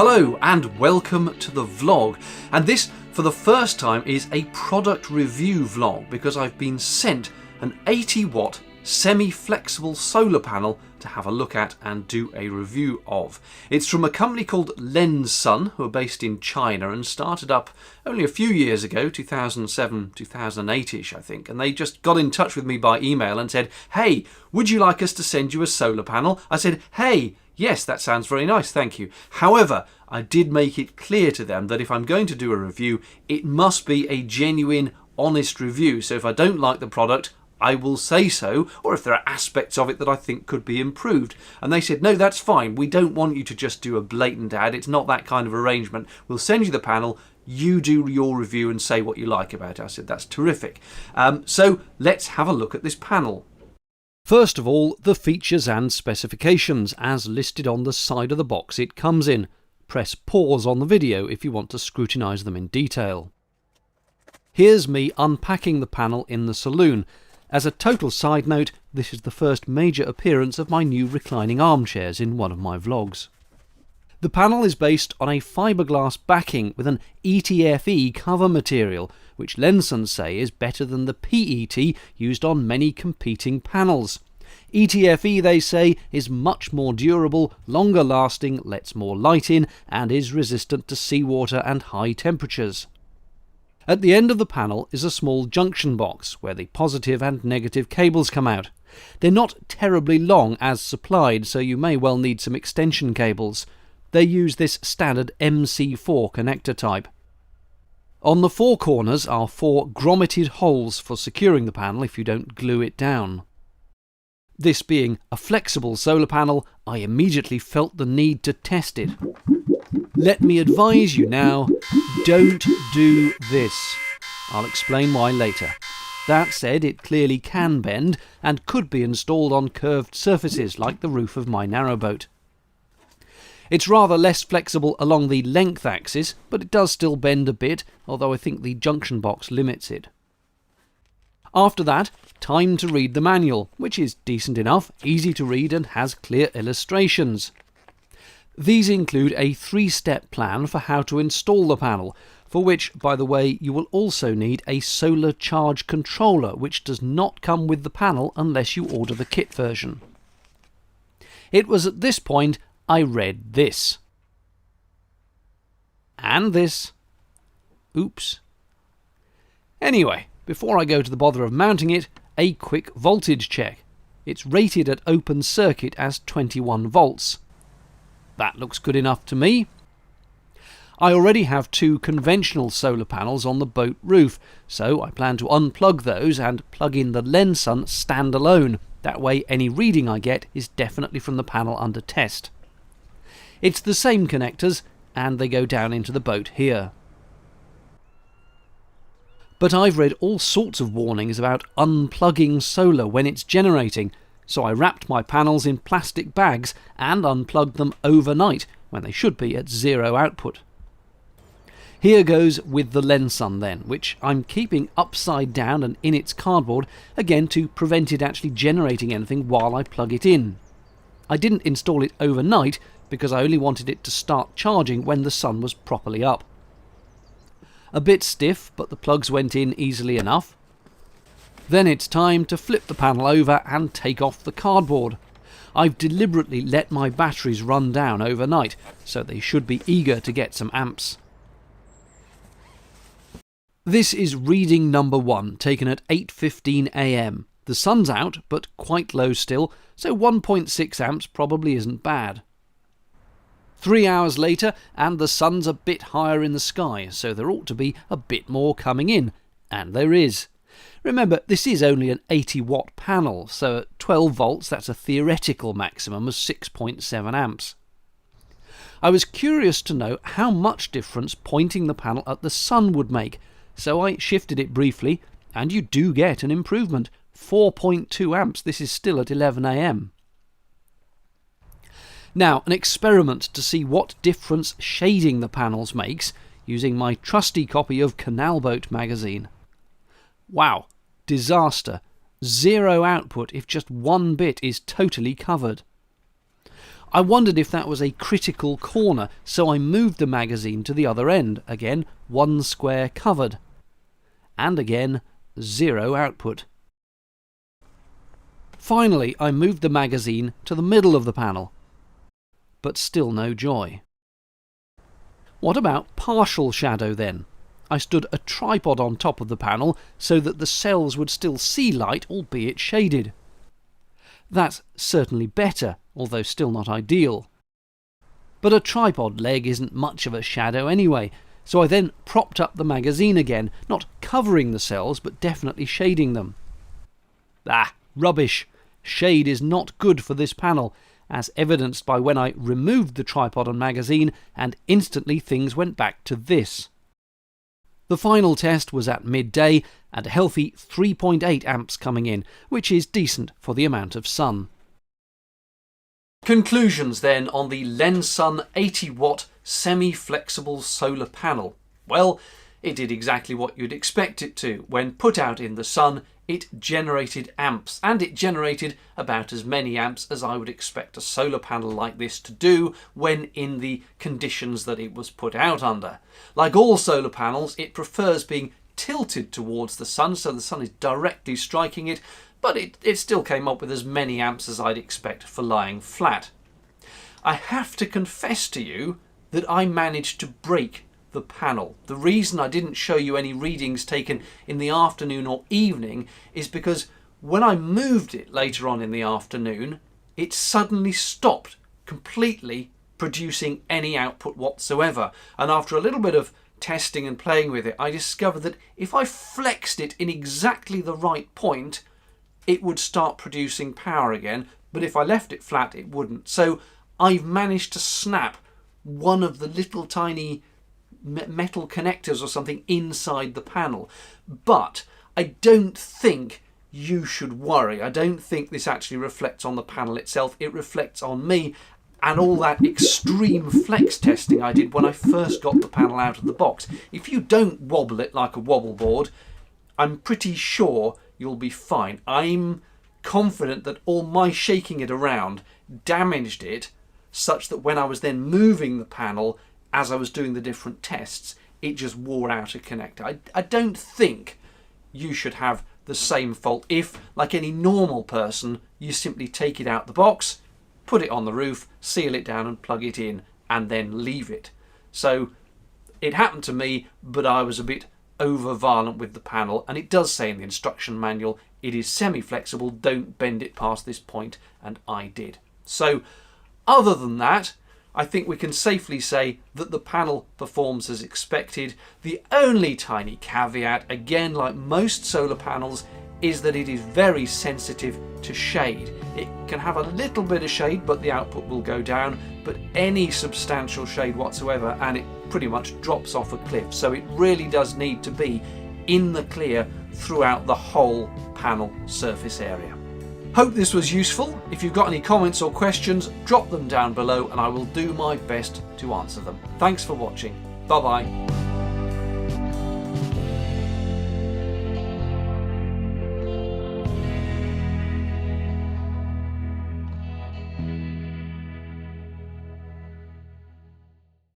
Hello and welcome to the vlog, and this for the first time is a product review vlog because I've been sent an 80 watt semi-flexible solar panel to have a look at and do a review of. It's from a company called Lensun, who are based in China and started up only a few years ago, 2007, 2008ish I think, and they just got in touch with me by email and said, hey, would you like us to send you a solar panel? I said, hey, yes, that sounds very nice, thank you. However, I did make it clear to them that if I'm going to do a review, it must be a genuine, honest review. So if I don't like the product, I will say so, or if there are aspects of it that I think could be improved. And they said, no, that's fine. We don't want you to just do a blatant ad. It's not that kind of arrangement. We'll send you the panel. You do your review and say what you like about it. I said, that's terrific. So let's have a look at this panel. First of all, the features and specifications as listed on the side of the box it comes in. Press pause on the video if you want to scrutinise them in detail. Here's me unpacking the panel in the saloon. As a total side note, this is the first major appearance of my new reclining armchairs in one of my vlogs. The panel is based on a fiberglass backing with an ETFE cover material, which Lensun say is better than the PET used on many competing panels. ETFE, they say, is much more durable, longer lasting, lets more light in, and is resistant to seawater and high temperatures. At the end of the panel is a small junction box where the positive and negative cables come out. They're not terribly long as supplied, so you may well need some extension cables. They use this standard MC4 connector type. On the four corners are four grommeted holes for securing the panel if you don't glue it down. This being a flexible solar panel, I immediately felt the need to test it. Let me advise you now, don't do this. I'll explain why later. That said, it clearly can bend and could be installed on curved surfaces like the roof of my narrowboat. It's rather less flexible along the length axis, but it does still bend a bit, although I think the junction box limits it. After that, time to read the manual, which is decent enough, easy to read and has clear illustrations. These include a 3-step plan for how to install the panel, for which, by the way, you will also need a solar charge controller, which does not come with the panel unless you order the kit version. It was at this point I read this. And this. Oops. Anyway, before I go to the bother of mounting it, a quick voltage check. It's rated at open circuit as 21 volts. That looks good enough to me. I already have two conventional solar panels on the boat roof, so I plan to unplug those and plug in the Lensun standalone. That way any reading I get is definitely from the panel under test. It's the same connectors, and they go down into the boat here. But I've read all sorts of warnings about unplugging solar when it's generating, so I wrapped my panels in plastic bags and unplugged them overnight when they should be at zero output. Here goes with the Lensun then, which I'm keeping upside down and in its cardboard, again to prevent it actually generating anything while I plug it in. I didn't install it overnight because I only wanted it to start charging when the sun was properly up. A bit stiff, but the plugs went in easily enough. Then it's time to flip the panel over and take off the cardboard. I've deliberately let my batteries run down overnight, so they should be eager to get some amps. This is reading number 1, taken at 8:15 AM. The sun's out, but quite low still, so 1.6 amps probably isn't bad. 3 hours later, and the sun's a bit higher in the sky, so there ought to be a bit more coming in. And there is. Remember, this is only an 80 watt panel, so at 12 volts that's a theoretical maximum of 6.7 amps. I was curious to know how much difference pointing the panel at the sun would make, so I shifted it briefly, and you do get an improvement. 4.2 amps, this is still at 11 AM. Now, an experiment to see what difference shading the panels makes, using my trusty copy of Canal Boat magazine. Wow, disaster. Zero output if just one bit is totally covered. I wondered if that was a critical corner, so I moved the magazine to the other end. Again, 1 square covered. And again, 0 output. Finally, I moved the magazine to the middle of the panel. But still no joy. What about partial shadow then? I stood a tripod on top of the panel so that the cells would still see light, albeit shaded. That's certainly better, although still not ideal. But a tripod leg isn't much of a shadow anyway, so I then propped up the magazine again, not covering the cells, but definitely shading them. Ah, rubbish! Shade is not good for this panel, as evidenced by when I removed the tripod and magazine and instantly things went back to this. The final test was at midday and a healthy 3.8 amps coming in, which is decent for the amount of sun. Conclusions then on the Lensun 80-watt semi-flexible solar panel. Well, it did exactly what you'd expect it to. When put out in the sun, it generated amps, and it generated about as many amps as I would expect a solar panel like this to do when in the conditions that it was put out under. Like all solar panels, it prefers being tilted towards the sun, so the sun is directly striking it, but it still came up with as many amps as I'd expect for lying flat. I have to confess to you that I managed to break the panel. The reason I didn't show you any readings taken in the afternoon or evening is because when I moved it later on in the afternoon, it suddenly stopped completely producing any output whatsoever. And after a little bit of testing and playing with it, I discovered that if I flexed it in exactly the right point, it would start producing power again, but if I left it flat, it wouldn't. So I've managed to snap one of the little tiny metal connectors or something inside the panel, but I don't think you should worry. I don't think this actually reflects on the panel itself. It reflects on me and all that extreme flex testing I did when I first got the panel out of the box. If you don't wobble it like a wobble board, I'm pretty sure you'll be fine. I'm confident that all my shaking it around damaged it such that when I was then moving the panel as I was doing the different tests, it just wore out a connector. I don't think you should have the same fault if, like any normal person, you simply take it out the box, put it on the roof, seal it down and plug it in and then leave it. So it happened to me, but I was a bit over violent with the panel, and it does say in the instruction manual it is semi-flexible, don't bend it past this point, and I did. So other than that, I think we can safely say that the panel performs as expected. The only tiny caveat, again like most solar panels, is that it is very sensitive to shade. It can have a little bit of shade but the output will go down, but any substantial shade whatsoever and it pretty much drops off a cliff. So it really does need to be in the clear throughout the whole panel surface area. Hope this was useful. If you've got any comments or questions, drop them down below and I will do my best to answer them. Thanks for watching. Bye bye.